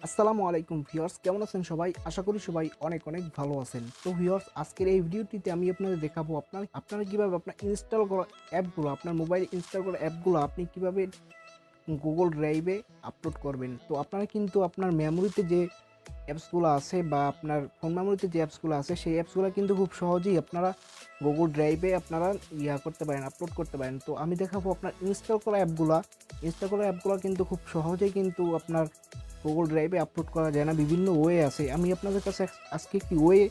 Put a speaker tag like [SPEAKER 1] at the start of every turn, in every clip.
[SPEAKER 1] আসসালামু আলাইকুম ভিউয়ার্স, কেমন আছেন সবাই? আশা করি সবাই অনেক অনেক ভালো আছেন। তো ভিউয়ার্স, আজকের এই ভিডিওটিতে আমি আপনাদের দেখাবো আপনারা কিভাবে আপনার ইনস্টল করা অ্যাপগুলো, আপনার মোবাইলে ইনস্টল করা অ্যাপগুলো আপনি কিভাবে গুগল ড্রাইভে আপলোড করবেন। তো আপনারা কিন্তু আপনার মেমোরিতে যে অ্যাপসগুলো আছে বা আপনার ফোন মেমোরিতে যে অ্যাপসগুলো আছে সেই অ্যাপসগুলো কিন্তু খুব সহজেই আপনারা গুগল ড্রাইভে আপনারা করতে পারেন, আপলোড করতে পারেন। তো আমি দেখাবো আপনার ইনস্টল করা অ্যাপগুলো কিন্তু খুব সহজেই কিন্তু আপনার গুগল ড্রাইভে আপলোড করা যায় না, বিভিন্ন ওয়ে আছে। আমি আপনাদের কাছে আজকে একটি ওয়ে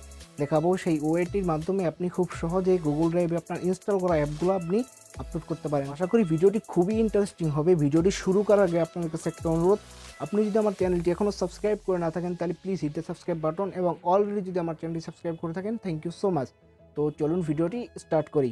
[SPEAKER 1] দেখাবো, সেই ওয়েটির মাধ্যমে আপনি খুব সহজেই গুগল ড্রাইভে আপনার ইনস্টল করা অ্যাপগুলো আপনি আপলোড করতে পারেন। আশা করি ভিডিওটি খুবই ইন্টারেস্টিং হবে। ভিডিওটি শুরু করার আগে আপনাদের কাছে একটা অনুরোধ, আপনি যদি আমার চ্যানেলটি এখনও সাবস্ক্রাইব করে না থাকেন তাহলে please hit the subscribe button, এবং অলরেডি যদি আমার চ্যানেলটি সাবস্ক্রাইব করে থাকেন থ্যাংক ইউ সো মাচ। তো চলুন ভিডিওটি স্টার্ট করি।